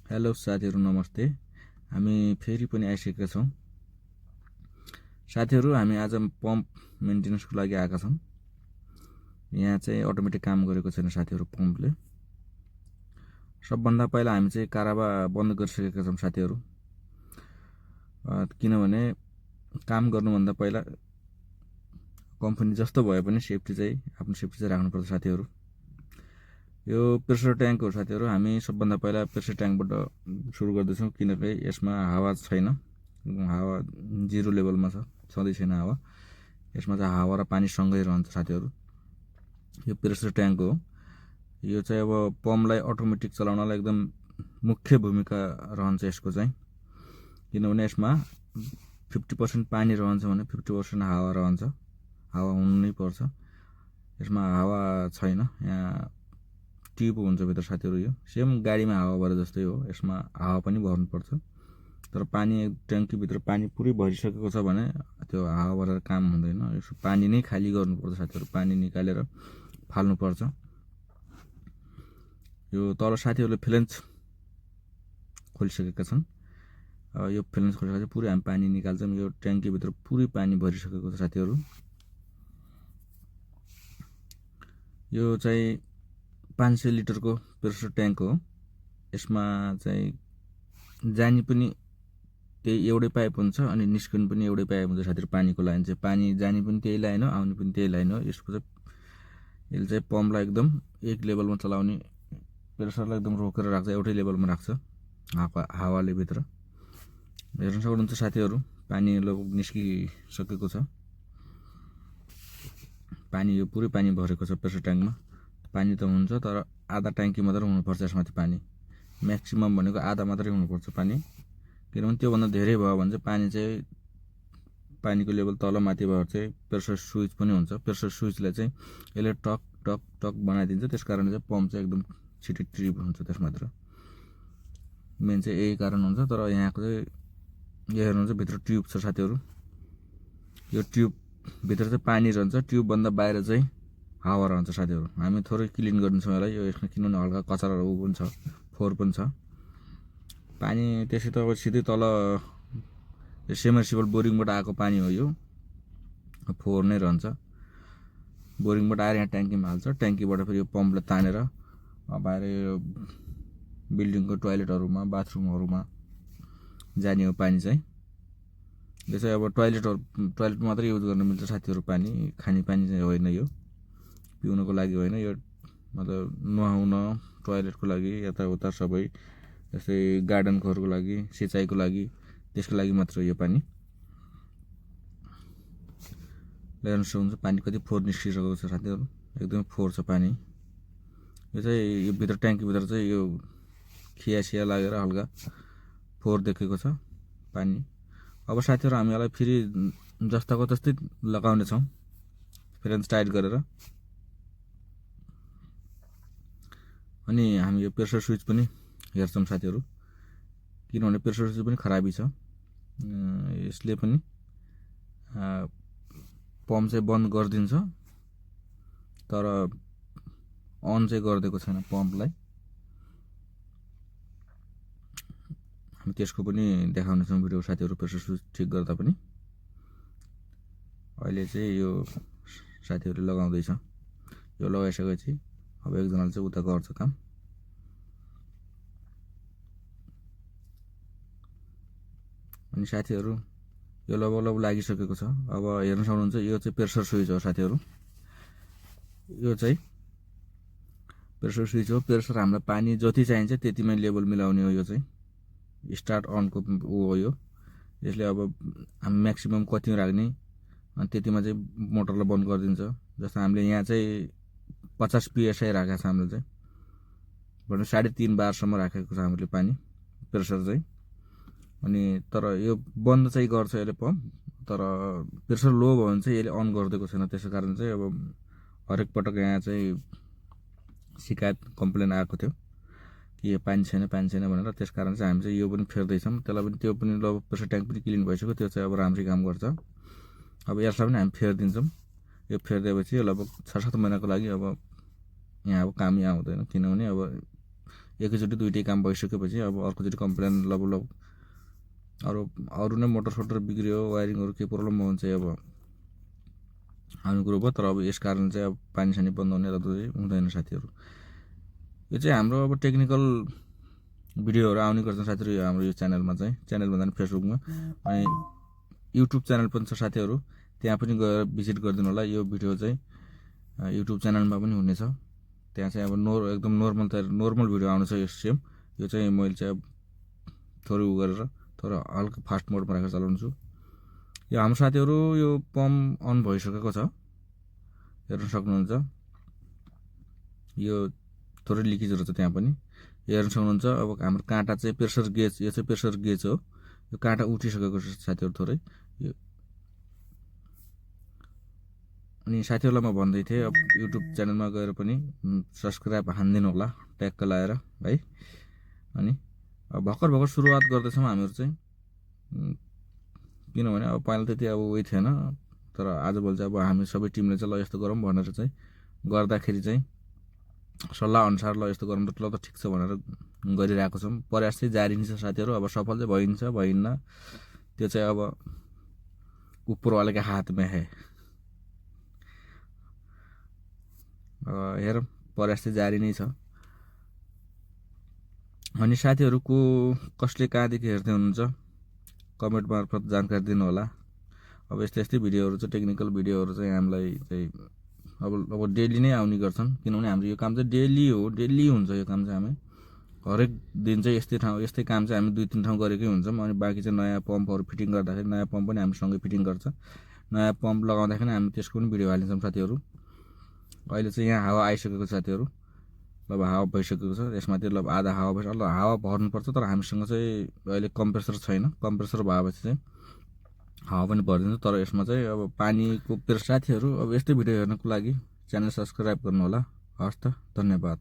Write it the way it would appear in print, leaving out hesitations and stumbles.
Hello साथीहरू नमस्ते। हामी फेरि पनि आइसकेका छौँ। साथीहरू हामी आज पम्प मेन्टेनेन्सको लागि आएका छौँ। यहाँ चाहिँ अटोमेटिक काम गरेको छैन साथीहरू पम्पले। सबभन्दा पहिला हामी चाहिँ काराबा बन्द गरिसकेका छौँ साथीहरू। किनभने काम गर्नुभन्दा पहिला कम्पनी जस्तो भए पनि सेफ्टी चाहिँ आफ्नो सेफ्टी चाहिँ राख्नुपर्छ साथीहरू। यो प्रेसर ट्याङ्क हो साथीहरू। हामी सबभन्दा पहिला प्रेसर ट्याङ्कबाट सुरु गर्दैछौँ किनकि यसमा हावा छैन, हावा जिरो लेभलमा छ, छँदै छैन हावा। यसमा चाहिँ हावा र पानी सँगै रहन्छ साथीहरू। यो प्रेसर ट्याङ्क हो। यो चाहिँ अब पम्पलाई अटोमेटिक चलाउनलाई एकदम मुख्य भूमिका रहन्छ यसको चाहिँ, किनभने यसमा 50% पानी रहन्छ भने 50% हावा रहन्छ। हावा हुनै पर्छ। यसमा हावा छैन, यहाँ ट्युब हुन्छ भित्र साथीहरू। यो सेम गाडीमा हावा भरे जस्तै हो। यसमा हावा पनि भर्नुपर्छ, तर पानी ट्याङ्कीभित्र पानी पुरै भरिसकेको छ भने त्यो हावा भरेर काम हुँदैन। यसो पानी नै खाली गर्नुपर्छ साथीहरू, पानी निकालेर फाल्नुपर्छ। यो तल साथीहरूले फ्लेन्स खोलिसकेका छन्। यो फ्लेन्स खोलिसकेपछि पुरै हामी पानी निकाल्छौँ। यो ट्याङ्कीभित्र पुरै पानी भरिसकेको छ साथीहरू। यो चाहिँ 500 लिटरको प्रेसर ट्याङ्क हो। यसमा चाहिँ जाने पनि त्यही एउटै पाइप हुन्छ अनि निस्कनु पनि एउटै पाइप हुन्छ साथीहरू। पानीको लाइन चाहिँ पानी जाने पनि त्यही लाइन हो, आउने पनि त्यही लाइन हो। यसको चाहिँ यसले चाहिँ पम्पलाई एकदम एक लेभलमा चलाउने, प्रेसरलाई एकदम रोकेर राख्छ, एउटै लेभलमा राख्छ हावाले भित्र। हेर्न सक्नुहुन्छ साथीहरू, पानी लगभग निस्किसकेको छ। पानी यो पुरै पानी भरेको छ प्रेसर ट्याङ्कमा। पानी त हुन्छ तर आधा ट्याङ्की मात्रै हुनुपर्छ यसमाथि पानी। म्याक्सिमम भनेको आधा मात्रै हुनुपर्छ पानी, किनभने त्योभन्दा धेरै भयो भने चाहिँ पानी चाहिँ पानीको लेभल तल माथि भएर चाहिँ प्रेसर स्विच पनि हुन्छ। प्रेसर स्विचलाई चाहिँ यसले टक टक टक बनाइदिन्छ। त्यस कारण चाहिँ पम्प चाहिँ एकदम छिटो ट्रिप हुन्छ त्यसमात्र। मेन चाहिँ यही कारण हुन्छ। तर यहाँको चाहिँ यो हेर्नुहुन्छ भित्र ट्युब छ साथीहरू। यो ट्युबभित्र चाहिँ पानी रहन्छ, ट्युबभन्दा बाहिर चाहिँ हावा रहन्छ साथीहरू। हामी थोरै क्लिन गरिदिन्छौँ यसलाई। यो यसमा किनभने हल्का कचराहरू पनि छ, फोहोर पनि छ। पानी त्यसै त अब सिधै तल सेमर्सिबल बोरिङबाट आएको पानी हो। यो फोहोर नै रहन्छ। बोरिङबाट आएर यहाँ ट्याङ्कीमा हाल्छ, ट्याङ्कीबाट फेरि यो पम्पले तानेर बाहिर यो बिल्डिङको टोयलेटहरूमा बाथरुमहरूमा जाने हो पानी चाहिँ। यो चाहिँ अब टोयलेट मात्रै युज गर्न मिल्छ साथीहरू। पानी खाने पानी चाहिँ होइन, यो पिउनको लागि होइन। यो मतलब नुहाउन, टोयलेटको लागि, यताउता सबै जस्तै गार्डनकोहरूको लागि, सिँचाइको लागि, त्यसको लागि मात्र यो पानी। हेर्न सक्नुहुन्छ पानी कति फोहोर निस्किसकेको छ साथीहरू। एकदमै फोहोर छ पानी। यो चाहिँ यो भित्र ट्याङ्कीभित्र चाहिँ यो खिया लागेर हल्का फोहोर देखेको छ पानी। अब साथीहरू हामी यसलाई फेरि जस्ताको तस्तै लगाउनेछौँ फ्रेन्च टाइट गरेर। अनि हामी यो प्रेसर स्विच पनि हेर्छौँ साथीहरू, किनभने प्रेसर स्विच पनि खराबी छ। यसले पनि पम्प चाहिँ बन्द गरिदिन्छ तर अन चाहिँ गरिदिएको छैन पम्पलाई। हामी त्यसको पनि देखाउनेछौँ भिडियो साथीहरू, प्रेसर स्विच ठिक गर्दा पनि। अहिले चाहिँ यो साथीहरूले लगाउँदैछ। यो लगाइसकेपछि अब एकजनाले चाहिँ उता गर्छ काम। अनि साथीहरू यो लगभग लागिसकेको छ। अब हेर्न सक्नुहुन्छ यो चाहिँ प्रेसर स्विच हो साथीहरू। यो चाहिँ प्रेसर स्विच हो। प्रेसर हामीलाई पानी जति चाहिन्छ त्यतिमै लेभल मिलाउने हो। यो चाहिँ स्टार्ट अनको हो यो। यसले अब हामी म्याक्सिमम कतिमा राख्ने अनि त्यतिमा चाहिँ मोटरलाई बन्द गरिदिन्छ। जस्तो हामीले यहाँ चाहिँ 50 PSI राखेको छ हामीले चाहिँ, भने 3.5 बारसम्म राखेको छ हामीले पानी प्रेसर चाहिँ। अनि तर यो बन्द चाहिँ गर्छ यसले पम्प, तर प्रेसर लो भयो भने चाहिँ यसले अन गरिदिएको छैन। त्यसै कारण चाहिँ अब हरेक पटक यहाँ चाहिँ शिकायत कम्प्लेन आएको थियो कि यो पानी छैन भनेर। त्यस कारण चाहिँ हामी चाहिँ यो पनि फेर्दैछौँ। त्यसलाई पनि त्यो पनि लगभग प्रेसर ट्याङ्क पनि क्लिन भइसक्यो। त्यो चाहिँ अब राम्रै काम गर्छ। अब यसलाई पनि हामी फेरिदिन्छौँ। यो फेरिदिएपछि लगभग 6-7 महिनाको लागि अब यहाँ अब कामै आउँदैन, किनभने अब एकैचोटि दुइटै काम भइसकेपछि अब अर्कोचोटि कम्प्लेन लब अरू नै मोटर सोटर बिग्रियो वायरिङहरू केही प्रब्लम भयो भने चाहिँ अब आउने कुरो भयो। तर अब यस कारण चाहिँ अब पानी सानी बन्द हुने र चाहिँ हुँदैन साथीहरू। यो चाहिँ हाम्रो अब टेक्निकल भिडियोहरू आउने गर्छन् साथीहरू यो हाम्रो यो च्यानलमा चाहिँ, च्यानल भन्दा पनि फेसबुकमा, अनि युट्युब च्यानल पनि छ साथीहरू, त्यहाँ पनि गएर भिजिट गरिदिनु होला। यो भिडियो चाहिँ युट्युब च्यानलमा पनि हुनेछ, त्यहाँ चाहिँ अब एकदम नर्मल भिडियो आउँछ यो सेम। यो चाहिँ मैले चाहिँ अब थोरै गरेर थोरै हल्का फास्ट मोडमा राखेर चलाउँछु। यो हाम्रो साथीहरू यो पम्प अन भइसकेको छ, हेर्न सक्नुहुन्छ। यो थोरै लिकेजहरू छ त्यहाँ पनि हेर्न सक्नुहुन्छ। अब हाम्रो काँटा चाहिँ प्रेसर गेज, यो चाहिँ प्रेसर गेज हो, यो काँटा उठिसकेको छ साथीहरू थोरै। यो अनि साथीहरूलाई म भन्दै थिएँ अब युट्युब च्यानलमा गएर पनि सब्सक्राइब हानिदिनु होला ट्याक्क लाएर है। अनि अब भर्खर सुरुवात गर्दैछौँ हामीहरू चाहिँ, किनभने अब पहिला त्यति अब उयो थिएन, तर आजभोलि चाहिँ अब हामी सबै टिमले चाहिँ ल यस्तो गरौँ भनेर चाहिँ गर्दाखेरि चाहिँ सल्लाह अनुसार ल यस्तो गरौँ ल त ठिक छ भनेर गरिरहेको छौँ। प्रयास चाहिँ जारी नै छ साथीहरू। अब सफल चाहिँ भइन्छ भइन्न त्यो चाहिँ अब ऊपरवालाको हातमा है। हेरौँ, प्रयास चाहिँ जारी नै छ। अनि साथीहरूको कसले कहाँदेखि हेर्दै हुनुहुन्छ कमेन्ट मार्फत जानकारी दिनु होला। अब यस्तै भिडियोहरू चाहिँ टेक्निकल भिडियोहरू चाहिँ हामीलाई चाहिँ अब डेली नै आउने गर्छन्, किनभने हाम्रो यो काम चाहिँ डेली हुन्छ। यो काम चाहिँ हामी हरेक दिन चाहिँ यस्तै काम चाहिँ हामी 2-3 ठाउँ गरेकै हुन्छौँ। अनि बाँकी चाहिँ नयाँ पम्पहरू फिटिङ गर्दाखेरि नयाँ पम्प पनि हामीसँगै फिटिङ गर्छ। नयाँ पम्प लगाउँदाखेरि हामी त्यसको पनि भिडियो हालिन्छौँ साथीहरू। अहिले चाहिँ यहाँ हावा आइसकेको साथीहरू, अब हावा भइसकेको छ यसमाथि। अब आधा हावा भएपछि अब हावा भर्नुपर्छ, तर हामीसँग चाहिँ अहिले कम्प्रेसर छैन। कम्प्रेसर भएपछि चाहिँ हावा पनि भरिदिन्छ। तर यसमा चाहिँ अब पानीको साथीहरू अब यस्तै भिडियो हेर्नको लागि च्यानल सब्सक्राइब गर्नु होला। हस् त, धन्यवाद।